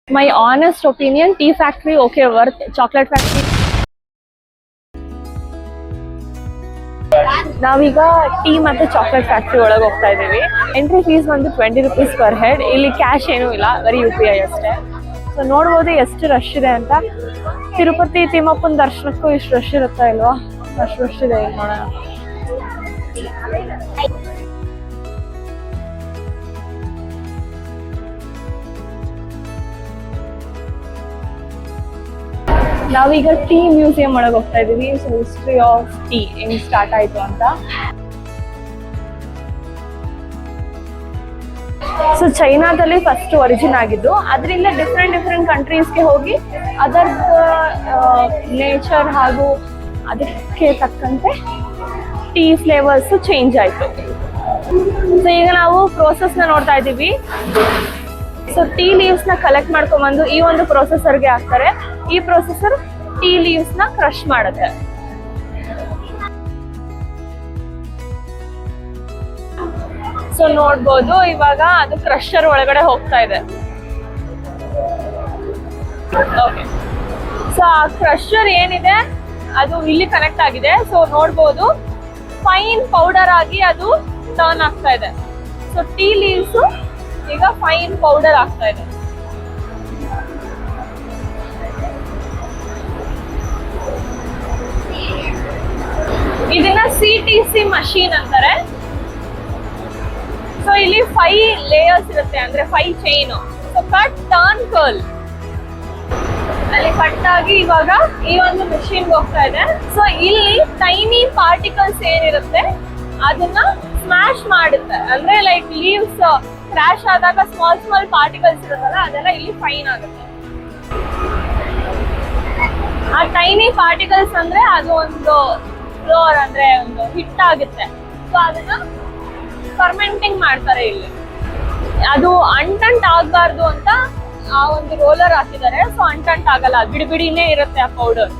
My honest opinion, tea factory okay, worth. Chocolate factory. ನಾವೀಗ tea ಮತ್ತೆ chocolate factory ಒಳಗೆ ಹೋಗ್ತಾ ಇದೀವಿ. ಎಂಟ್ರಿ ಫೀಸ್ ಬಂದು 20 rupees per head. ಇಲ್ಲಿ ಕ್ಯಾಶ್ ಏನೂ ಇಲ್ಲ, ಬರೀ UPI ಅಷ್ಟೇ. ಸೊ ನೋಡ್ಬೋದು ಎಷ್ಟು ರಶ್ ಇದೆ ಅಂತ. ತಿರುಪತಿ ತಿಮ್ಮಪ್ಪನ ದರ್ಶನಕ್ಕೂ ಇಷ್ಟು ರಶ್ ಇರುತ್ತಾ ಇಲ್ವಾ? ಅಷ್ಟು ರಶ್ ಇದೆ ನೋಡೋಣ. ನಾವೀಗ ಟೀ ಮ್ಯೂಸಿಯಂ ಒಳಗೆ ಹೋಗ್ತಾ ಇದೀವಿ. ಸೊ ಹಿಸ್ಟ್ರಿ ಆಫ್ ಟೀ ಹೆಂಗ್ ಸ್ಟಾರ್ಟ್ ಆಯ್ತು ಅಂತ. ಸೊ ಚೈನಾದಲ್ಲಿ ಫಸ್ಟ್ ಒರಿಜಿನ್ ಆಗಿದ್ದು, ಅದರಿಂದ ಡಿಫ್ರೆಂಟ್ ಕಂಟ್ರೀಸ್ಗೆ ಹೋಗಿ ಅದರ ನೇಚರ್ ಹಾಗೂ ಅದಕ್ಕೆ ತಕ್ಕಂತೆ ಟೀ ಫ್ಲೇವರ್ಸ್ ಚೇಂಜ್ ಆಯ್ತು. ಸೊ ಈಗ ನಾವು ಪ್ರೋಸೆಸ್ನ ನೋಡ್ತಾ ಇದ್ದೀವಿ. ಸೊ ಟೀ ಲೀವ್ಸ್ ನ ಕಲೆಕ್ಟ್ ಮಾಡ್ಕೊಂಡ್ಬಂದು ಈ ಒಂದು ಪ್ರೊಸೆಸರ್ಗೆ ಹಾಕ್ತಾರೆ. ಈ ಪ್ರೊಸೆಸರ್ ಟೀ ಲೀವ್ಸ್ ನ ಕ್ರಶ್ ಮಾಡುತ್ತೆ. ಸೊ ನೋಡ್ಬೋದು ಇವಾಗ ಅದು ಕ್ರಷರ್ ಒಳಗಡೆ ಹೋಗ್ತಾ ಇದೆ. ಓಕೆ, ಸೊ ಆ ಕ್ರಷರ್ ಏನಿದೆ ಅದು ಇಲ್ಲಿ ಕನೆಕ್ಟ್ ಆಗಿದೆ. ಸೊ ನೋಡ್ಬೋದು ಫೈನ್ ಪೌಡರ್ ಆಗಿ ಅದು ಟರ್ನ್ ಆಗ್ತಾ ಇದೆ. ಸೊ ಟೀ ಲೀವ್ಸ್ ಈಗ ಫೈನ್ ಪೌಡರ್ ಆಗ್ತಾ ಇದೆ. ಇದನ್ನ CTC ಮಷೀನ್ ಅಂತಾರೆ. ಸೊ ಇಲ್ಲಿ 5 ಲೇಯರ್ಸ್ ಇರುತ್ತೆ, ಅಂದ್ರೆ 5 chain. So cut, turn, curl ಅಲ್ಲಿ ಕಟ್ ಆಗಿ ಇವಾಗ ಈ ಒಂದು ಮಷೀನ್ ಹೋಗ್ತಾ ಇದೆ. ಸೊ ಇಲ್ಲಿ ಟೈನಿ ಪಾರ್ಟಿಕಲ್ಸ್ ಏನಿರುತ್ತೆ ಅದನ್ನ ಸ್ಮ್ಯಾಶ್ ಮಾಡುತ್ತೆ. ಅಂದ್ರೆ ಲೈಕ್ ಲೀವ್ಸ್ ಕ್ರ್ಯಾಶ್ ಆದಾಗ ಸ್ಮಾಲ್ ಪಾರ್ಟಿಕಲ್ಸ್ ಇರುತ್ತಲ್ಲ, ಅದೆಲ್ಲ ಇಲ್ಲಿ ಫೈನ್ ಆಗುತ್ತೆ. ಆ ಟೈನಿ ಪಾರ್ಟಿಕಲ್ಸ್ ಅಂದ್ರೆ ಅದು ಒಂದು ಫ್ಲೋರ್, ಅಂದ್ರೆ ಒಂದು ಹಿಟ್ ಆಗುತ್ತೆ. ಸೊ ಅದನ್ನ ಫರ್ಮೆಂಟಿಂಗ್ ಮಾಡ್ತಾರೆ ಇಲ್ಲಿ. ಅದು ಅಂಟಂಟ್ ಆಗ್ಬಾರ್ದು ಅಂತ ಆ ಒಂದು ರೋಲರ್ ಹಾಕಿದ್ದಾರೆ. ಸೊ ಅಂಟಂಟ್ ಆಗಲ್ಲ, ಬಿಡಿನೇ ಇರುತ್ತೆ ಆ ಪೌಡರ್.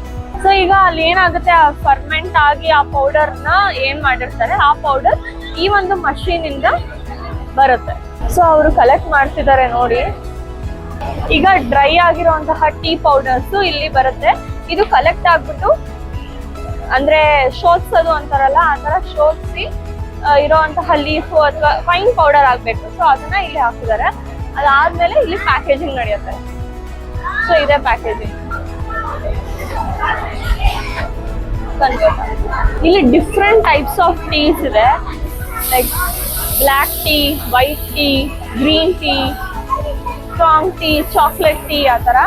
ಸೊ ಈಗ ಅಲ್ಲಿ ಏನಾಗುತ್ತೆ, ಆ ಫರ್ಮೆಂಟ್ ಆಗಿ ಆ ಪೌಡರ್ ನ ಏನ್ ಮಾಡಿರ್ತಾರೆ, ಆ ಪೌಡರ್ ಈ ಒಂದು ಮಷೀನ್ ಇಂದ ಬರುತ್ತೆ. ಸೊ ಅವರು ಕಲೆಕ್ಟ್ ಮಾಡ್ತಿದ್ದಾರೆ ನೋಡಿ. ಈಗ ಡ್ರೈ ಆಗಿರುವಂತಹ ಟೀ ಪೌಡರ್ಸ್ ಇಲ್ಲಿ ಬರುತ್ತೆ. ಇದು ಕಲೆಕ್ಟ್ ಆಗ್ಬಿಟ್ಟು ಅಂದ್ರೆ ಶೋಧಿಸೋದು ಅಂತಾರಲ್ಲ, ಆ ತರ ಶೋಧಿಸಿ ಇರೋಂತಹ ಲೀಫು ಅಥವಾ ಫೈನ್ ಪೌಡರ್ ಆಗ್ಬೇಕು. ಸೊ ಅದನ್ನ ಇಲ್ಲಿ ಹಾಕಿದ್ದಾರೆ. ಅದಾದ್ಮೇಲೆ ಇಲ್ಲಿ ಪ್ಯಾಕೇಜಿಂಗ್ ನಡೆಯುತ್ತೆ. ಸೊ ಇದೇ ಪ್ಯಾಕೇಜಿಂಗ್. ಇಲ್ಲಿ ಡಿಫ್ರೆಂಟ್ ಟೈಪ್ಸ್ ಆಫ್ ಟೀಸ್ ಇದೆ, like black tea, white tea, green tea, strong tea, chocolate tea, ಆ ಥರ.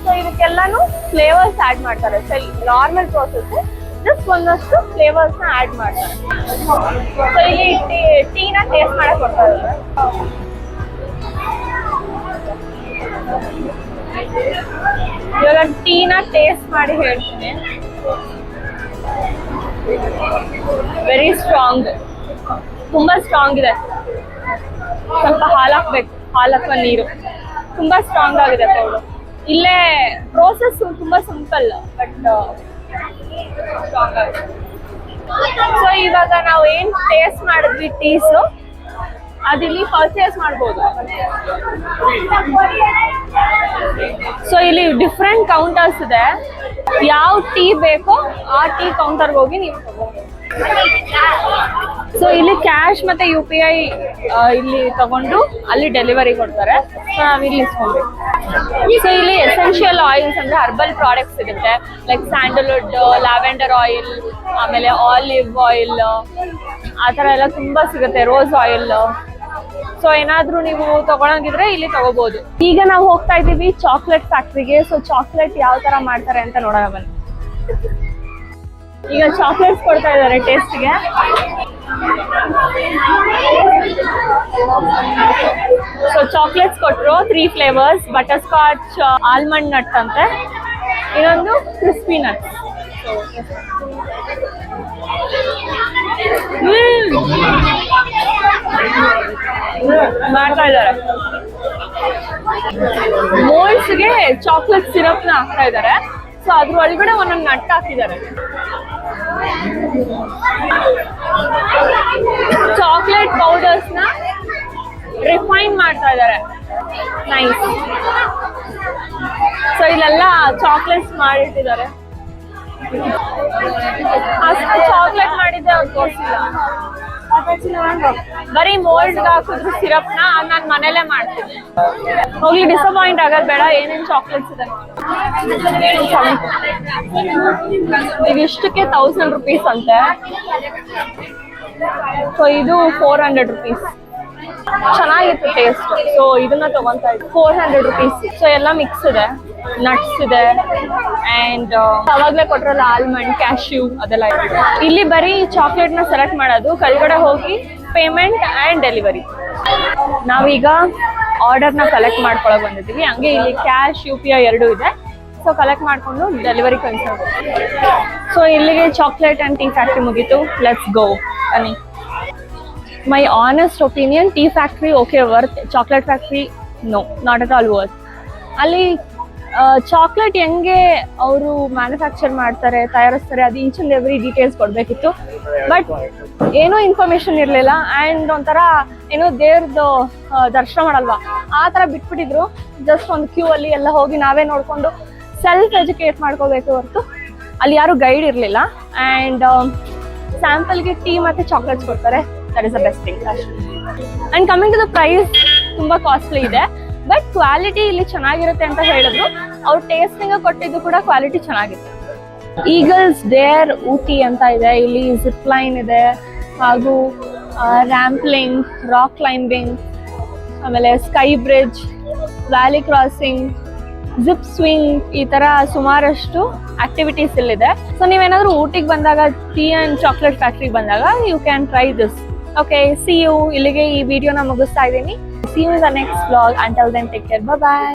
ಸೊ ಇದಕ್ಕೆಲ್ಲಾನು ಫ್ಲೇವರ್ಸ್ ಆ್ಯಡ್ ಮಾಡ್ತಾರೆ. ಸೊ ನಾರ್ಮಲ್ ಪ್ರೋಸೆಸ್ ಜಸ್ಟ್ ಒಂದಷ್ಟು ಫ್ಲೇವರ್ಸ್ ನ ಆ್ಯಡ್ ಮಾಡ್ತಾರೆ. ಸೊ ಇಲ್ಲಿ ಟೀನ ಟೇಸ್ಟ್ ಮಾಡಕ್ ಕೊಡ್ತಾರೆ. ಇವಾಗ ಟೀನ ಟೇಸ್ಟ್ ಮಾಡಿ ಹೇಳ್ತೀನಿ. ವೆರಿ ಸ್ಟ್ರಾಂಗ್, ತುಂಬಾ ಸ್ಟ್ರಾಂಗ್ ಇದೆ. ಸ್ವಲ್ಪ ಹಾಲು ಹಾಕ್ಬೇಕು, ಹಾಲು ಅಥವಾ ನೀರು. ತುಂಬಾ ಸ್ಟ್ರಾಂಗ್ ಆಗಿದೆ ಪೌಡರ್. ಇಲ್ಲೇ ಪ್ರೋಸೆಸ್ ತುಂಬಾ ಸಿಂಪಲ್, ಬಟ್ ಸ್ಟ್ರಾಂಗ್ ಆಗಿದೆ. ಸೊ ಇವಾಗ ನಾವು ಏನ್ ಟೇಸ್ಟ್ ಮಾಡಿದ್ವಿ ಟೀಸು, ಅದಿಲ್ಲಿ ಪರ್ಚೇಸ್ ಮಾಡ್ಬೋದು. ಸೊ ಇಲ್ಲಿ ಡಿಫ್ರೆಂಟ್ ಕೌಂಟರ್ಸ್ ಇದೆ. ಯಾವ ಟೀ ಬೇಕೋ ಆ ಟೀ ಕೌಂಟರ್ಗೆ ಹೋಗಿ ನೀವು ತಗೋಬಹುದು. ಸೊ ಇಲ್ಲಿ ಕ್ಯಾಶ್ ಮತ್ತೆ UPI ಇಲ್ಲಿ ತಗೊಂಡು ಅಲ್ಲಿ ಡೆಲಿವರಿ ಕೊಡ್ತಾರೆ. ಸೊ ನಾವಿಲ್ಲಿ ಇಸ್ಕೊಬೇಕು. ಸೊ ಇಲ್ಲಿ ಎಸೆನ್ಷಿಯಲ್ ಆಯಿಲ್ಸ್ ಅಂದ್ರೆ ಹರ್ಬಲ್ ಪ್ರಾಡಕ್ಟ್ಸ್ ಸಿಗುತ್ತೆ, ಲೈಕ್ ಸ್ಯಾಂಡಲ್ವುಡ್, ಲ್ಯಾವೆಂಡರ್ ಆಯಿಲ್, ಆಮೇಲೆ ಆಲಿವ್ ಆಯಿಲ್, ಆ ಥರ ಎಲ್ಲ ತುಂಬಾ ಸಿಗುತ್ತೆ. Rose oil. ಸೊ ಏನಾದ್ರೂ ನೀವು ತಗೊಳಂಗಿದ್ರೆ ಇಲ್ಲಿ ತಗೋಬಹುದು. ಈಗ ನಾವು ಹೋಗ್ತಾ ಇದ್ದೀವಿ ಚಾಕ್ಲೇಟ್ ಫ್ಯಾಕ್ಟ್ರಿಗೆ. ಸೊ ಚಾಕ್ಲೇಟ್ ಯಾವ ತರ ಮಾಡ್ತಾರೆ ಅಂತ ನೋಡೋಣ ಬನ್ನಿ. ಈಗ ಚಾಕ್ಲೇಟ್ಸ್ ಕೊಡ್ತಾ ಇದ್ದಾರೆ ಟೇಸ್ಟ್ಗೆ. ಸೊ ಚಾಕ್ಲೇಟ್ಸ್ ಕೊಟ್ಟರು 3 flavours, butter scotch, almond nut ಅಂತೆ, ಇನ್ನೊಂದು ಕ್ರಿಸ್ಪಿ ನಟ್. ಮಾಡ್ತಾ ಇದ್ದಾರೆ. ಮೋಲ್ಡ್ಸ್ಗೆ ಚಾಕ್ಲೇಟ್ ಸಿರಪ್ ನ ಹಾಕ್ತಾ ಇದ್ದಾರೆ. ಸೊ ಅದ್ರ ಒಳಗಡೆ ಒಂದೊಂದು ನಟ್ ಹಾಕಿದ್ದಾರೆ. ಚಾಕ್ಲೇಟ್ ಪೌಡರ್ಸ್ ನ ರಿಫೈನ್ ಮಾಡ್ತಾ ಇದ್ದಾರೆ. ನೈಸ್. ಸೊ ಇಲ್ಲೆಲ್ಲ ಚಾಕ್ಲೇಟ್ಸ್ ಮಾಡಿಟ್ಟಿದ್ದಾರೆ. ಅಷ್ಟು ಚಾಕ್ಲೇಟ್ ಮಾಡಿದ್ದೆ ಅವ್ರು ತೋರಿಸಿಲ್ಲ. ಬರೀ ಮೋಲ್ಡ್ ಹಾಕಿದ್ರು ಸಿರಪ್ನ ನಾನು ಮನೇಲೆ ಮಾಡ್ತೀನಿ. ಹೋಗ್ಲಿ, ಡಿಸಪಾಯಿಂಟ್ ಆಗೋದು ಬೇಡ. ಏನೇನು ಚಾಕ್ಲೇಟ್ಸ್ ಇದೆ ಈಗ ಇಷ್ಟಕ್ಕೆ 1000 rupees ಅಂತೆ. ಸೊ ಇದು 400 rupees. ಚೆನ್ನಾಗಿತ್ತು ಟೇಸ್ಟ್. ಸೊ ಇದನ್ನ ತಗೊಂತಾ ಇದ್ದೆ 400 rupees. ಸೊ ಎಲ್ಲ ಮಿಕ್ಸ್ ಇದೆ, ನಟ್ಸ್ ಇದೆ ಅಂಡ್ ಅವಾಗಲೇ ಕೊಟ್ರಲ್ಲ ಆಲ್ಮಂಡ್, ಕ್ಯಾಶ್ಯೂ ಅದೆಲ್ಲ ಇದೆ. ಇಲ್ಲಿ ಬರೀ ಚಾಕ್ಲೇಟ್ ನ ಸೆಲೆಕ್ಟ್ ಮಾಡೋದು, ಕೆಳಗಡೆ ಹೋಗಿ ಪೇಮೆಂಟ್ ಅಂಡ್ ಡೆಲಿವರಿ. ನಾವೀಗ ಆರ್ಡರ್ ನ ಕಲೆಕ್ಟ್ ಮಾಡ್ಕೊಳಕ್ ಬಂದಿದ್ದೀವಿ. ಹಂಗೆ ಇಲ್ಲಿ ಕ್ಯಾಶ್, UPI ಎರಡೂ ಇದೆ. ಸೊ ಕಲೆಕ್ಟ್ ಮಾಡ್ಕೊಂಡು ಡೆಲಿವರಿ ಕಳ್ಸೋದು. ಸೊ ಇಲ್ಲಿಗೆ ಚಾಕ್ಲೇಟ್ ಅಂಡ್ ಟೀ ಫ್ಯಾಕ್ಟ್ರಿ ಮುಗೀತು. ಲೆಟ್ಸ್ ಗೋ ಬನ್ನಿ. My honest opinion, tea factory okay worth, chocolate factory no, not at all worth. ಅಲ್ಲಿ ಚಾಕ್ಲೇಟ್ ಹೆಂಗೆ ಅವರು ಮ್ಯಾನುಫ್ಯಾಕ್ಚರ್ ಮಾಡ್ತಾರೆ, ತಯಾರಿಸ್ತಾರೆ, ಅದು ಈಚ್ ಅಂಡ್ ಎವ್ರಿ ಡೀಟೇಲ್ಸ್ ಕೊಡಬೇಕಿತ್ತು. ಬಟ್ ಏನೂ ಇನ್ಫಾರ್ಮೇಶನ್ ಇರಲಿಲ್ಲ. ಆ್ಯಂಡ್ ಒಂಥರ ಏನೋ ದೇವ್ರದ್ದು ದರ್ಶನ ಮಾಡಲ್ವಾ ಆ ಥರ ಬಿಟ್ಬಿಟ್ಟಿದ್ರು. ಜಸ್ಟ್ ಒಂದು ಕ್ಯೂ ಅಲ್ಲಿ ಎಲ್ಲ ಹೋಗಿ ನಾವೇ ನೋಡಿಕೊಂಡು ಸೆಲ್ಫ್ ಎಜುಕೇಟ್ ಮಾಡ್ಕೋಬೇಕು ಹೊರತು ಅಲ್ಲಿ ಯಾರೂ ಗೈಡ್ ಇರಲಿಲ್ಲ. ಆ್ಯಂಡ್ ಸ್ಯಾಂಪಲ್ಗೆ ಟೀ ಮತ್ತು ಚಾಕ್ಲೇಟ್ಸ್ ಕೊಡ್ತಾರೆ. That is the best thing. And coming to the price, ತುಂಬ ಕಾಸ್ಟ್ಲಿ ಇದೆ. ಬಟ್ ಕ್ವಾಲಿಟಿ ಇಲ್ಲಿ ಚೆನ್ನಾಗಿರುತ್ತೆ ಅಂತ ಹೇಳಿದ್ರು. ಅವ್ರು ಟೇಸ್ಟಿಂಗ್ ಕೊಟ್ಟಿದ್ದು ಕೂಡ ಕ್ವಾಲಿಟಿ ಚೆನ್ನಾಗಿತ್ತು. ಈಗಲ್ಸ್ ಡೇರ್ ಊಟಿ ಅಂತ ಇದೆ. ಇಲ್ಲಿ ಜಿಪ್ ಲೈನ್ ಇದೆ, ಹಾಗೂ ರ್ಯಾಂಪ್ಲಿಂಗ್, ರಾಕ್ ಕ್ಲೈಂಬಿಂಗ್, ಆಮೇಲೆ sky bridge, valley crossing, zip swing, ಈ ಥರ ಸುಮಾರಷ್ಟು ಆಕ್ಟಿವಿಟೀಸ್ ಇಲ್ಲಿದೆ. ಸೊ ನೀವೇನಾದರೂ ಊಟಿಗೆ ಬಂದಾಗ, ಟೀ ಆ್ಯಂಡ್ ಚಾಕ್ಲೇಟ್ ಫ್ಯಾಕ್ಟ್ರಿಗೆ ಬಂದಾಗ you can try this. Okay, see you. ಇಲ್ಲಿಗೆ ಈ ವಿಡಿಯೋನ ಮುಗಿಸ್ತಾ ಇದ್ದೀನಿ. See you in the next vlog. Until then, take care. Bye bye.